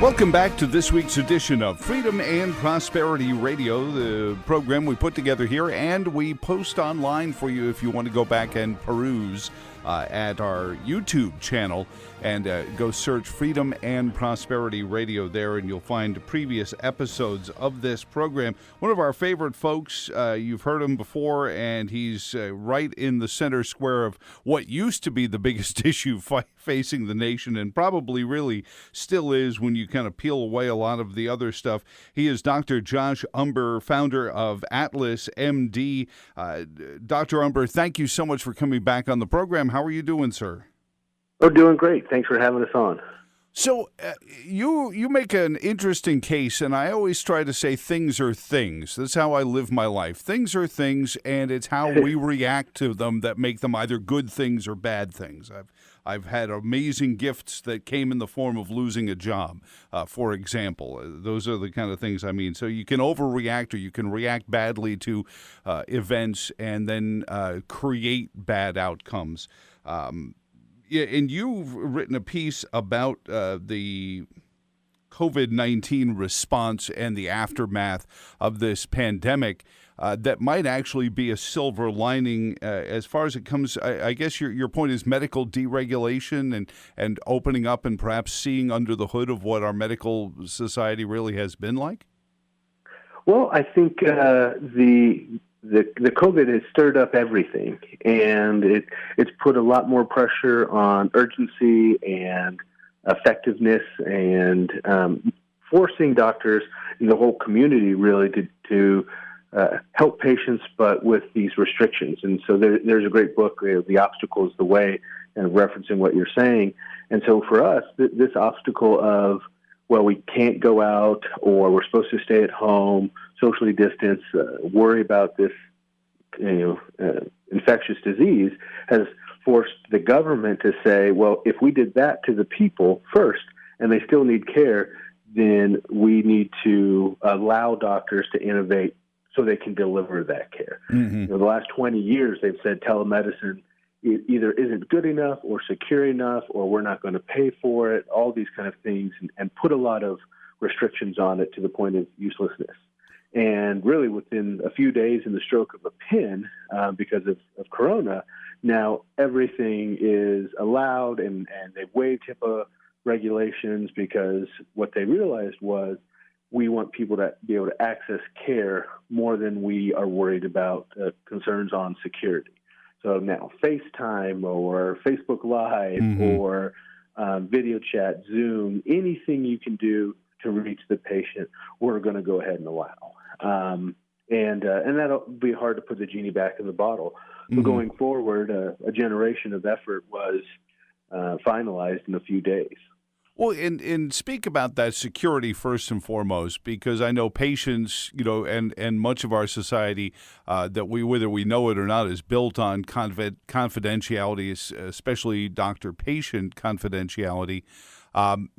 Welcome back to this week's edition of Freedom and Prosperity Radio, the program we put together here, and we post online for you if you want to go back and peruse at our YouTube channel and go search Freedom and Prosperity Radio there, and you'll find previous episodes of this program. One of our favorite folks, you've heard him before, and he's right in the center square of what used to be the biggest issue facing the nation, and probably really still is when you kind of peel away a lot of the other stuff. He is Dr. Josh Umbehr, founder of Atlas M.D. Dr. Umbehr, thank you so much for coming back on the program. How are you doing, sir? Oh, doing great. Thanks for having us on. So you make an interesting case, and I always try to say things are things. That's how I live my life. Things are things, and it's how we react to them that make them either good things or bad things. I've had amazing gifts that came in the form of losing a job, for example. Those are the kind of things I mean. So you can overreact or you can react badly to events and then create bad outcomes. Yeah, and you've written a piece about the COVID-19 response and the aftermath of this pandemic that might actually be a silver lining as far as it comes. I guess your point is medical deregulation and opening up and perhaps seeing under the hood of what our medical society really has been like? Well, I think the COVID has stirred up everything, and it's put a lot more pressure on urgency and effectiveness, and forcing doctors and the whole community really to help patients, but with these restrictions. And so there's a great book, The Obstacle is the Way, and referencing what you're saying. And so for us, this obstacle of, well, we can't go out, or we're supposed to stay at home, socially distance, worry about this, infectious disease, has forced the government to say, well, if we did that to the people first, and they still need care, then we need to allow doctors to innovate so they can deliver that care. Mm-hmm. The last 20 years, they've said telemedicine either isn't good enough or secure enough, or we're not going to pay for it, all these kind of things, and put a lot of restrictions on it to the point of uselessness. And really within a few days in the stroke of a pen, because of Corona, now everything is allowed, and they've waived HIPAA regulations, because what they realized was we want people to be able to access care more than we are worried about concerns on security. So now FaceTime or Facebook Live or video chat, Zoom, anything you can do to reach the patient, we're going to go ahead and allow. And that'll be hard to put the genie back in the bottle. So going forward, a generation of effort was finalized in a few days. Well, and speak about that security first and foremost, because I know patients, and much of our society that whether we know it or not, is built on confidentiality, especially doctor-patient confidentiality. Then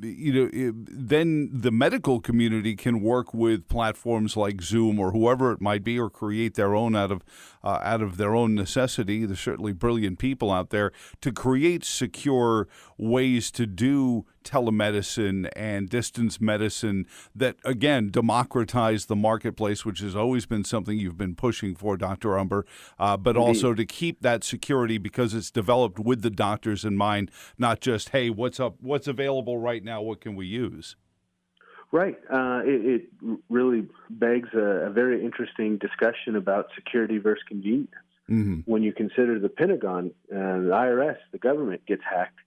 the medical community can work with platforms like Zoom or whoever it might be, or create their own out of their own necessity. There's certainly brilliant people out there to create secure ways to do telemedicine and distance medicine that, again, democratize the marketplace, which has always been something you've been pushing for, Dr. Umbehr, but also to keep that security because it's developed with the doctors in mind, not just, hey, what's available right now, what can we use? Right. It really begs a very interesting discussion about security versus convenience. When you consider the Pentagon, the IRS, the government gets hacked,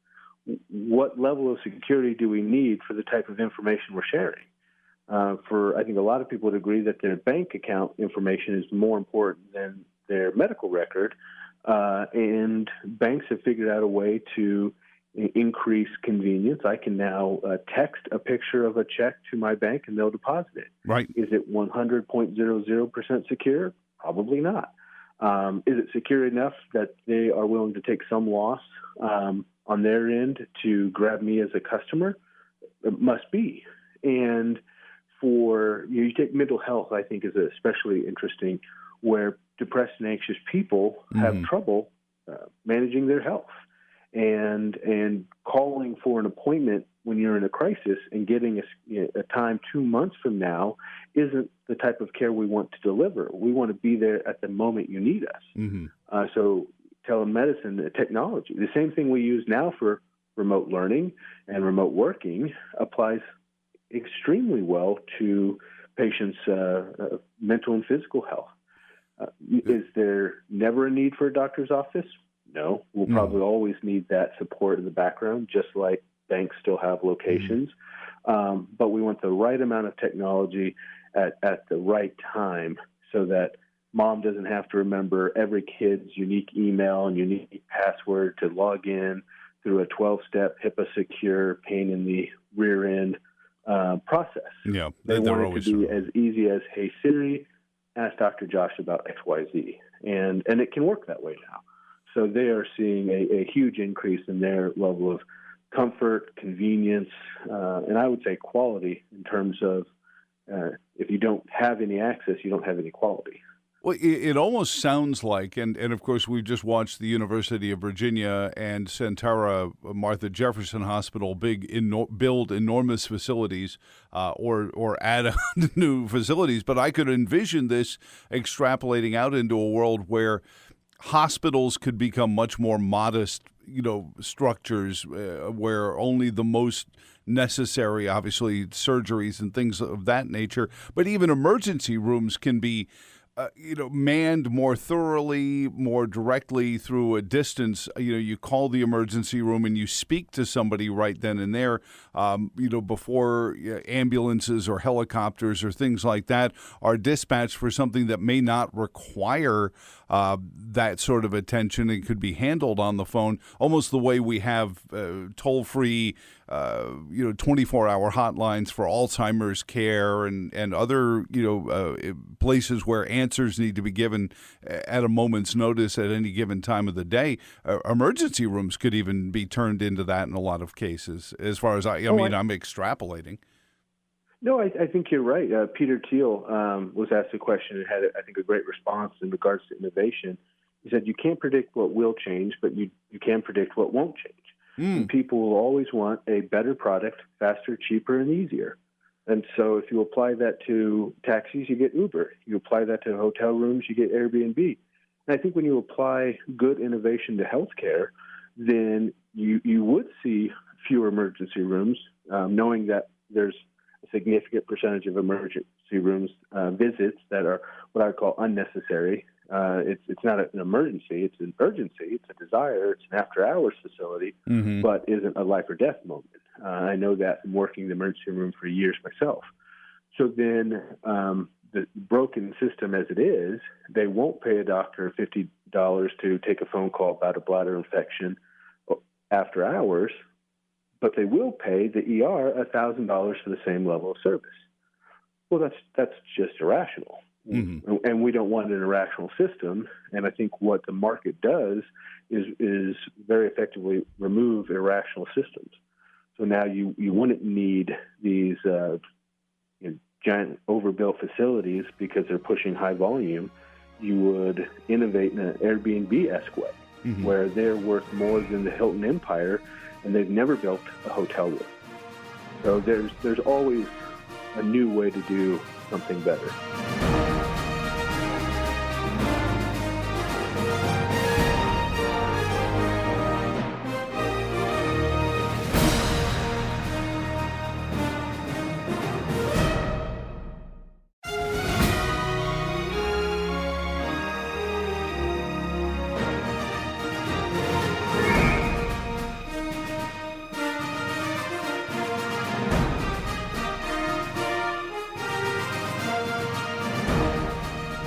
what level of security do we need for the type of information we're sharing? I think a lot of people would agree that their bank account information is more important than their medical record, and banks have figured out a way to increase convenience. I can now text a picture of a check to my bank and they'll deposit it. Right. Is it 100.00% secure? Probably not. Is it secure enough that they are willing to take some loss on their end to grab me as a customer? It must be. And for you take mental health, I think is especially interesting, where depressed and anxious people have trouble managing their health, and calling for an appointment when you're in a crisis, and getting a time 2 months from now isn't the type of care we want to deliver. We want to be there at the moment you need us. Mm-hmm. So telemedicine technology, the same thing we use now for remote learning and remote working, applies extremely well to patients' mental and physical health. Is there never a need for a doctor's office? No. We'll probably always need that support in the background, just like banks still have locations. But we want the right amount of technology at the right time so that mom doesn't have to remember every kid's unique email and unique password to log in through a 12-step HIPAA-secure, pain in the rear end process. Yeah, they want it always to be as easy as, hey, Siri, ask Dr. Josh about XYZ. And it can work that way now. So they are seeing a huge increase in their level of comfort, convenience, and I would say quality in terms of if you don't have any access, you don't have any quality. Well, it almost sounds like, and of course, we've just watched the University of Virginia and Sentara Martha Jefferson Hospital build enormous facilities or add on new facilities. But I could envision this extrapolating out into a world where hospitals could become much more modest, structures where only the most necessary, obviously, surgeries and things of that nature. But even emergency rooms can be manned more thoroughly, more directly through a distance. You call the emergency room and you speak to somebody right then and there, before ambulances or helicopters or things like that are dispatched for something that may not require that sort of attention and could be handled on the phone, almost the way we have toll-free 24-hour hotlines for Alzheimer's care and other, places where answers need to be given at a moment's notice at any given time of the day. Emergency rooms could even be turned into that in a lot of cases, as far as I'm extrapolating. No, I think you're right. Peter Thiel was asked a question and had, I think, a great response in regards to innovation. He said, you can't predict what will change, but you can predict what won't change. And people will always want a better product, faster, cheaper, and easier. And so if you apply that to taxis, you get Uber. You apply that to hotel rooms, you get Airbnb. And I think when you apply good innovation to healthcare, then you would see fewer emergency rooms, knowing that there's a significant percentage of emergency rooms visits that are what I would call unnecessary. It's not an emergency, it's an urgency, it's a desire, it's an after-hours facility, but isn't a life or death moment. I know that from working the emergency room for years myself. So then the broken system as it is, they won't pay a doctor $50 to take a phone call about a bladder infection after hours, but they will pay the ER $1,000 for the same level of service. Well, that's just irrational. And we don't want an irrational system. And I think what the market does is very effectively remove irrational systems. So now you wouldn't need these giant overbuilt facilities because they're pushing high volume. You would innovate in an Airbnb-esque way, where they're worth more than the Hilton Empire, and they've never built a hotel room. So there's always a new way to do something better.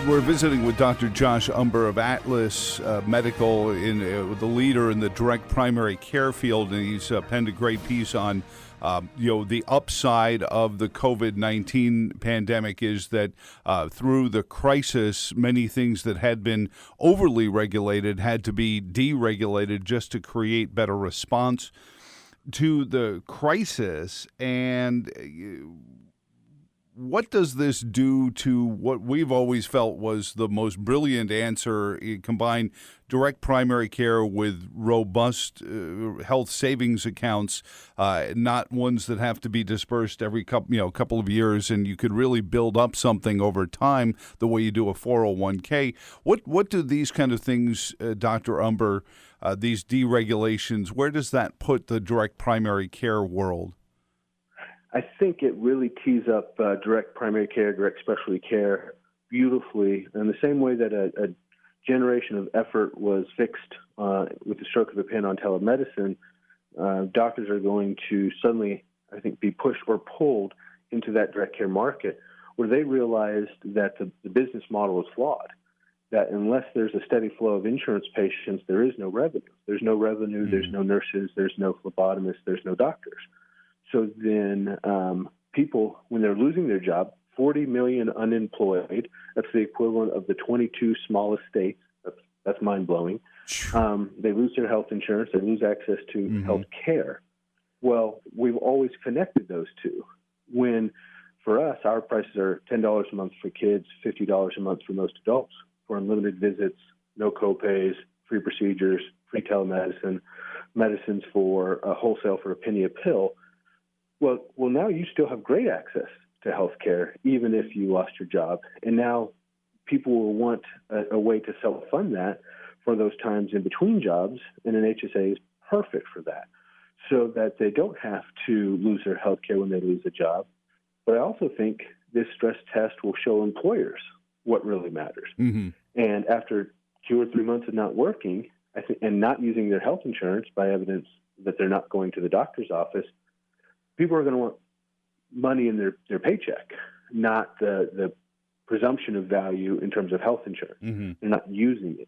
We're visiting with Dr. Josh Umbehr of Atlas Medical, the leader in the direct primary care field, and he's penned a great piece on, the upside of the COVID-19 pandemic is that through the crisis, many things that had been overly regulated had to be deregulated just to create better response to the crisis. And what does this do to what we've always felt was the most brilliant answer? You combine direct primary care with robust health savings accounts, not ones that have to be dispersed every couple of years, and you could really build up something over time the way you do a 401k. What do these kind of things, Dr. Umbehr, these deregulations, where does that put the direct primary care world? I think it really tees up direct primary care, direct specialty care beautifully in the same way that a generation of effort was fixed with the stroke of a pen on telemedicine. Doctors are going to suddenly, I think, be pushed or pulled into that direct care market where they realized that the business model is flawed, that unless there's a steady flow of insurance patients, there is no revenue. There's no revenue, there's no nurses, there's no phlebotomists, there's no doctors. So then people, when they're losing their job, 40 million unemployed, that's the equivalent of the 22 smallest states. That's mind-blowing. They lose their health insurance. They lose access to health care. Well, we've always connected those two. When, for us, our prices are $10 a month for kids, $50 a month for most adults, for unlimited visits, no copays, free procedures, free telemedicine, medicines for wholesale for a penny a pill. Well, now you still have great access to health care, even if you lost your job. And now people will want a way to self-fund that for those times in between jobs, and an HSA is perfect for that, so that they don't have to lose their health care when they lose a job. But I also think this stress test will show employers what really matters. And after 2 or 3 months of not working, and not using their health insurance by evidence that they're not going to the doctor's office, people are going to want money in their paycheck, not the presumption of value in terms of health insurance. They're not using it.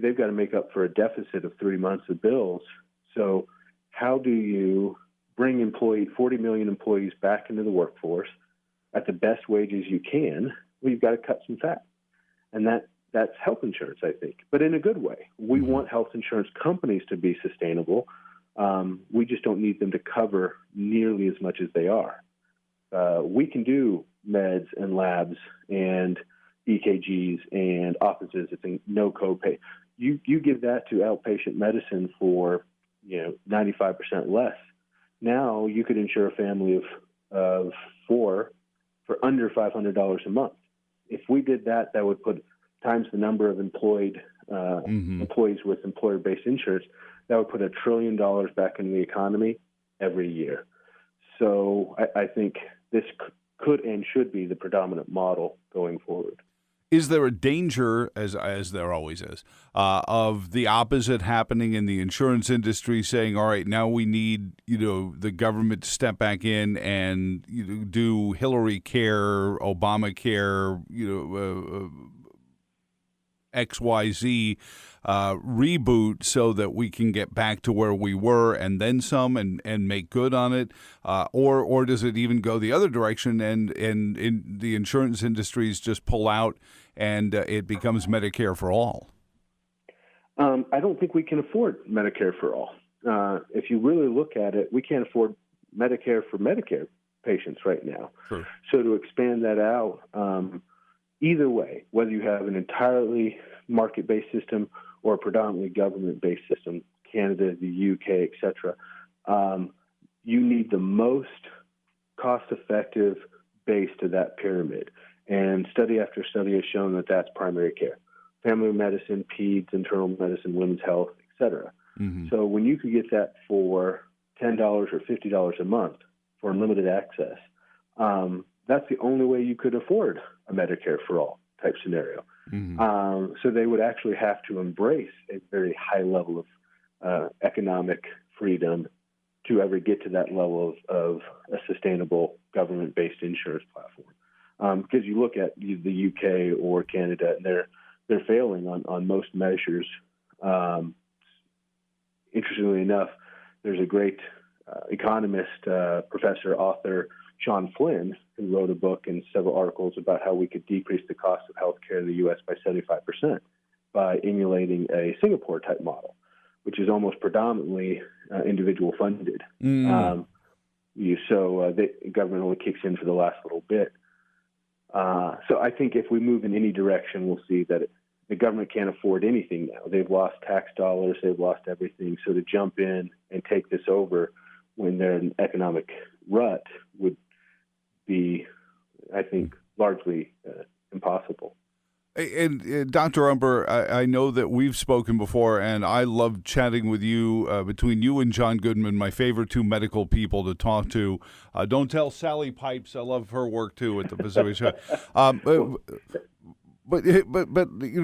They've got to make up for a deficit of 3 months of bills. So how do you bring 40 million employees back into the workforce at the best wages you can? Well, you've got to cut some fat. And that's health insurance, I think, but in a good way. We want health insurance companies to be sustainable. We just don't need them to cover nearly as much as they are. We can do meds and labs and EKGs and office visits and no copay. You give that to outpatient medicine for 95% less. Now you could insure a family of 4 for under $500 a month. If we did that, that would put times the number of employees with employer-based insurance. That would put $1 trillion back into the economy every year. So I think this could and should be the predominant model going forward. Is there a danger, as there always is, of the opposite happening in the insurance industry, saying, all right, now we need the government to step back in and do Hillary Care, Obamacare, XYZ reboot so that we can get back to where we were and then some and make good on it? Or does it even go the other direction and in the insurance industries just pull out and it becomes Medicare for all? I don't think we can afford Medicare for all. If you really look at it, we can't afford Medicare for Medicare patients right now. Sure. So to expand that out, either way, whether you have an entirely market-based system or a predominantly government-based system, Canada, the UK, et cetera, you need the most cost-effective base to that pyramid. And study after study has shown that that's primary care, family medicine, peds, internal medicine, women's health, et cetera. So when you could get that for $10 or $50 a month for unlimited access, that's the only way you could afford a Medicare for all type scenario. So they would actually have to embrace a very high level of economic freedom to ever get to that level of a sustainable government-based insurance platform. Because you look at the UK or Canada, and they're failing on most measures. Interestingly enough, there's a great economist, professor, author, Sean Flynn, who wrote a book and several articles about how we could decrease the cost of healthcare in the U.S. by 75% by emulating a Singapore-type model, which is almost predominantly individual funded. So the government only kicks in for the last little bit. So I think if we move in any direction, we'll see that the government can't afford anything now. They've lost tax dollars. They've lost everything. So to jump in and take this over when they're in an economic rut would be, I think, largely impossible. And Dr. Umbehr, I know that we've spoken before, and I love chatting with you. Between you and John Goodman, my favorite two medical people to talk to. Don't tell Sally Pipes. I love her work too at the Pacific Show. But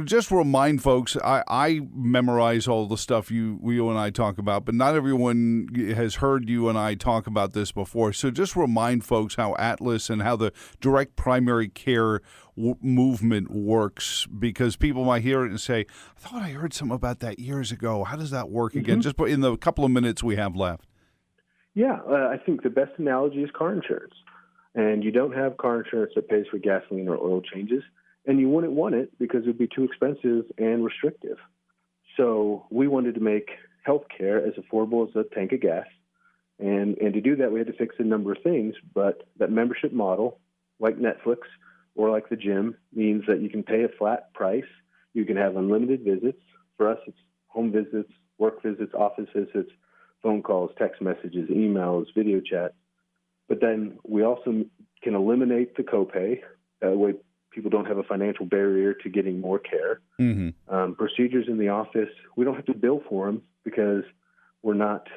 just remind folks, I memorize all the stuff you and I talk about, but not everyone has heard you and I talk about this before. So just remind folks how Atlas and how the direct primary care movement works, because people might hear it and say, I thought I heard something about that years ago. How does that work again? Just in the couple of minutes we have left. Yeah, I think the best analogy is car insurance. And you don't have car insurance that pays for gasoline or oil changes. And you wouldn't want it because it would be too expensive and restrictive. So we wanted to make healthcare as affordable as a tank of gas. And to do that, we had to fix a number of things. But that membership model, like Netflix or like the gym, means that you can pay a flat price. You can have unlimited visits. For us, it's home visits, work visits, office visits, phone calls, text messages, emails, video chat. But then we also can eliminate the copay. That way people don't have a financial barrier to getting more care. Procedures in the office, we don't have to bill for them because we're not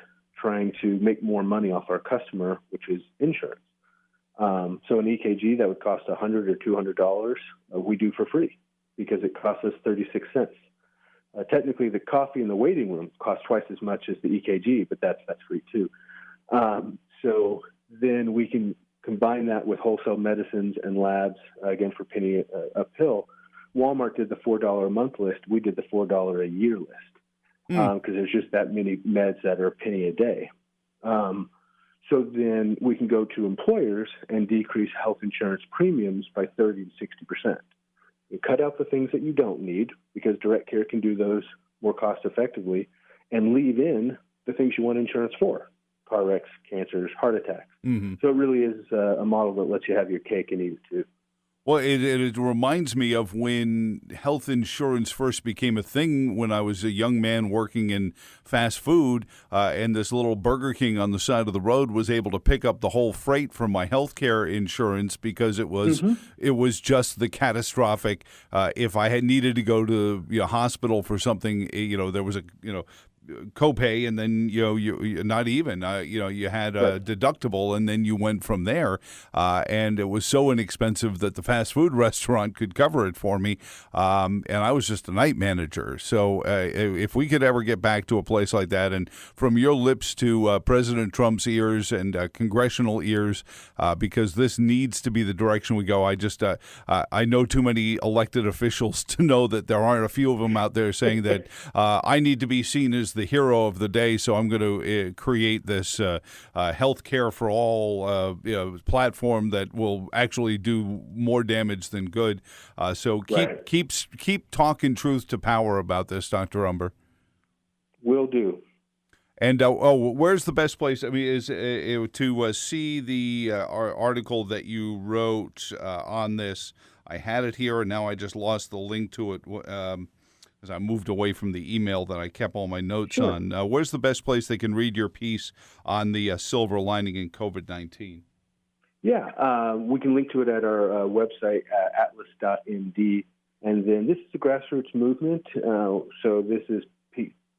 trying to make more money off our customer, which is insurance. So an EKG that would cost $100 or $200, we do for free because it costs us 36 cents. Technically, the coffee in the waiting room costs twice as much as the EKG, but that's free too. So then we can combine that with wholesale medicines and labs, again, for penny a pill. Walmart did the $4 a month list. We did the $4 a year list because there's just that many meds that are a penny a day. So then we can go to employers and decrease health insurance premiums by 30 to 60%. You cut out the things that you don't need because direct care can do those more cost effectively, and leave in the things you want insurance for. Car wrecks, cancers, heart attacks. So it really is a model that lets you have your cake and eat it too. Well, it reminds me of when health insurance first became a thing when I was a young man working in fast food, and this little Burger King on the side of the road was able to pick up the whole freight from my health care insurance because it was just the catastrophic. If I had needed to go to hospital for something, there was a copay, and then you not even you had a deductible, and then you went from there, and it was so inexpensive that the fast food restaurant could cover it for me, and I was just a night manager. So if we could ever get back to a place like that, and from your lips to President Trump's ears and congressional ears, because this needs to be the direction we go. I know too many elected officials to know that there aren't a few of them out there saying that I need to be seen as the hero of the day, so I'm going to create this health care for all platform that will actually do more damage than good. So keep talking truth to power about this, Dr. Umbehr. Will do. And where's the best place? I mean, is to see the article that you wrote on this? I had it here, and now I just lost the link to it. As I moved away from the email that I kept all my notes on. Where's the best place they can read your piece on the silver lining in COVID-19? Yeah, we can link to it at our website, atlas.md. And then this is a grassroots movement. So this is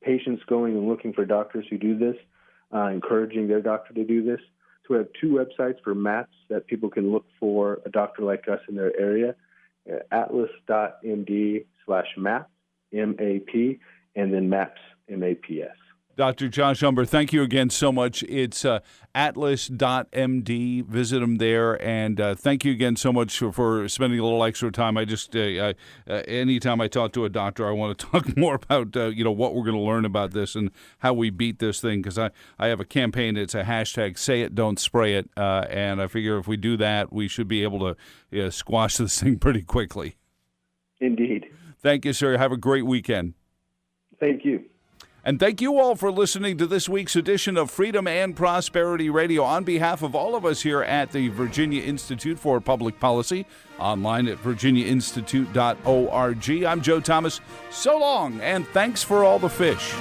patients going and looking for doctors who do this, encouraging their doctor to do this. So we have two websites for maps that people can look for a doctor like us in their area, atlas.md/map. MAP, and then MAPS, MAPS. Dr. Josh Umbehr, thank you again so much. It's atlas.md. Visit them there, and thank you again so much for spending a little extra time. I just, anytime I talk to a doctor, I want to talk more about, what we're going to learn about this and how we beat this thing, because I have a campaign. It's a hashtag, say it, don't spray it, and I figure if we do that, we should be able to squash this thing pretty quickly. Indeed. Thank you, sir. Have a great weekend. Thank you. And thank you all for listening to this week's edition of Freedom and Prosperity Radio. On behalf of all of us here at the Virginia Institute for Public Policy, online at virginiainstitute.org, I'm Joe Thomas. So long, and thanks for all the fish.